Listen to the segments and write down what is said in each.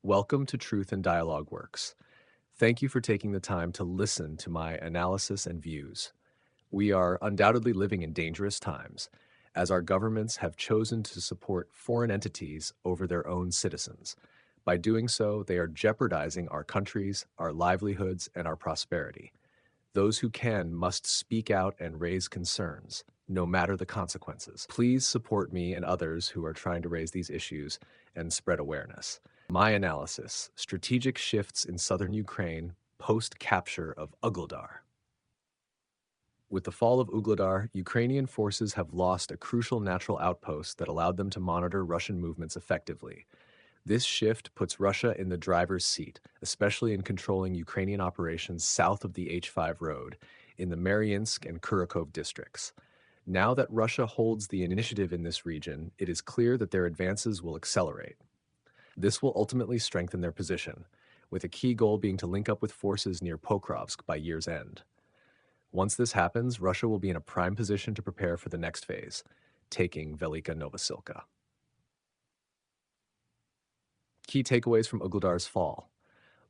Welcome to Truth and Dialogue Works. Thank you for taking the time to listen to my analysis and views. We are undoubtedly living in dangerous times, as our governments have chosen to support foreign entities over their own citizens. By doing so, they are jeopardizing our countries, our livelihoods, and our prosperity. Those who can must speak out and raise concerns, no matter the consequences. Please support me and others who are trying to raise these issues and spread awareness. My analysis: strategic shifts in southern Ukraine post-capture of Ugledar. With the fall of Ugledar, Ukrainian forces have lost a crucial natural outpost that allowed them to monitor Russian movements effectively. This shift puts Russia in the driver's seat, especially in controlling Ukrainian operations south of the H5 road in the Maryinsk and Kurakhove districts. Now that Russia holds the initiative in this region, it is clear that their advances will accelerate. This will ultimately strengthen their position, with a key goal being to link up with forces near Pokrovsk by year's end. Once this happens, Russia will be in a prime position to prepare for the next phase, taking Velyka Novosilka. Key takeaways from Ugledar's fall.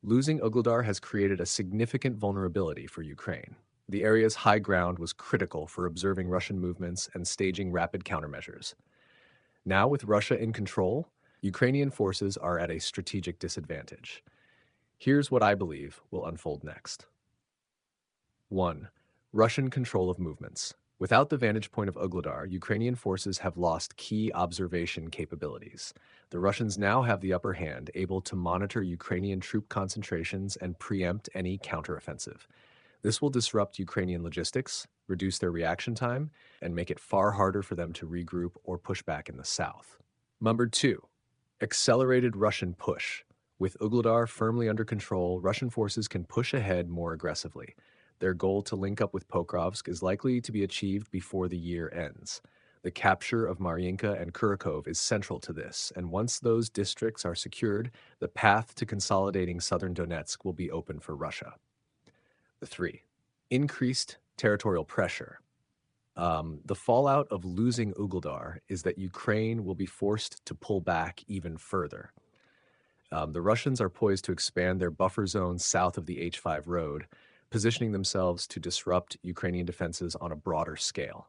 Losing Ugledar has created a significant vulnerability for Ukraine. The area's high ground was critical for observing Russian movements and staging rapid countermeasures. Now, with Russia in control, Ukrainian forces are at a strategic disadvantage. Here's what I believe will unfold next. 1. Russian control of movements. Without the vantage point of Ugledar, Ukrainian forces have lost key observation capabilities. The Russians now have the upper hand, able to monitor Ukrainian troop concentrations and preempt any counteroffensive. This will disrupt Ukrainian logistics, reduce their reaction time, and make it far harder for them to regroup or push back in the south. Number 2. Accelerated Russian push. With Ugledar firmly under control, Russian forces can push ahead more aggressively. Their goal to link up with Pokrovsk is likely to be achieved before the year ends. The capture of Maryinka and Kurakhove is central to this, and once those districts are secured, the path to consolidating southern Donetsk will be open for Russia. 3. Increased territorial pressure. The fallout of losing Ugledar is that Ukraine will be forced to pull back even further. The Russians are poised to expand their buffer zone south of the H5 road, positioning themselves to disrupt Ukrainian defenses on a broader scale.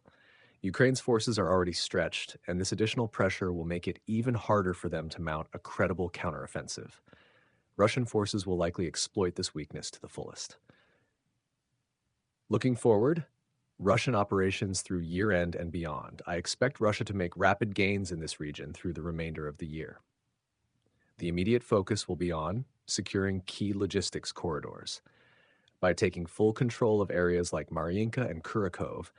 Ukraine's forces are already stretched, and this additional pressure will make it even harder for them to mount a credible counteroffensive. Russian forces will likely exploit this weakness to the fullest. Looking forward, Russian operations through year-end and beyond. I expect Russia to make rapid gains in this region through the remainder of the year. The immediate focus will be on securing key logistics corridors. By taking full control of areas like Maryinka and Kurakhove,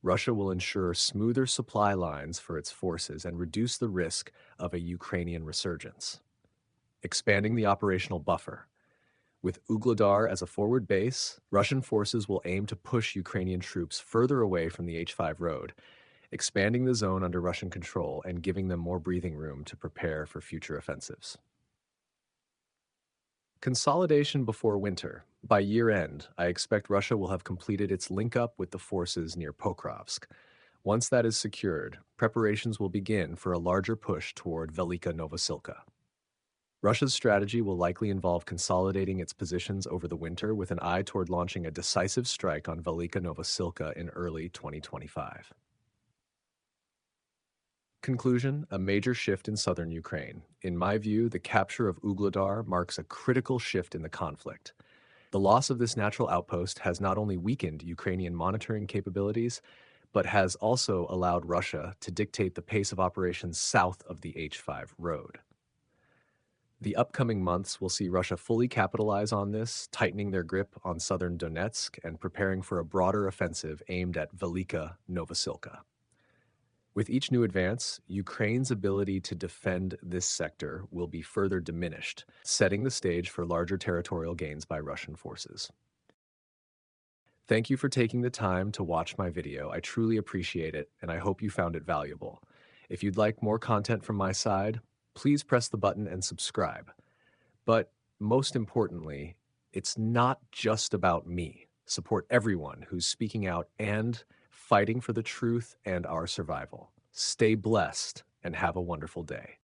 Russia will ensure smoother supply lines for its forces and reduce the risk of a Ukrainian resurgence. Expanding the operational buffer. With Ugledar as a forward base, Russian forces will aim to push Ukrainian troops further away from the H5 road, expanding the zone under Russian control and giving them more breathing room to prepare for future offensives. Consolidation before winter. By year-end, I expect Russia will have completed its link-up with the forces near Pokrovsk. Once that is secured, preparations will begin for a larger push toward Velyka Novosilka. Russia's strategy will likely involve consolidating its positions over the winter with an eye toward launching a decisive strike on Velyka Novosilka in early 2025. Conclusion: a major shift in southern Ukraine. In my view, the capture of Ugledar marks a critical shift in the conflict. The loss of this natural outpost has not only weakened Ukrainian monitoring capabilities, but has also allowed Russia to dictate the pace of operations south of the H5 road. The upcoming months will see Russia fully capitalize on this, tightening their grip on southern Donetsk and preparing for a broader offensive aimed at Velyka Novosilka. With each new advance, Ukraine's ability to defend this sector will be further diminished, setting the stage for larger territorial gains by Russian forces. Thank you for taking the time to watch my video. I truly appreciate it, and I hope you found it valuable. If you'd like more content from my side, please press the button and subscribe. But most importantly, it's not just about me. Support everyone who's speaking out and fighting for the truth and our survival. Stay blessed and have a wonderful day.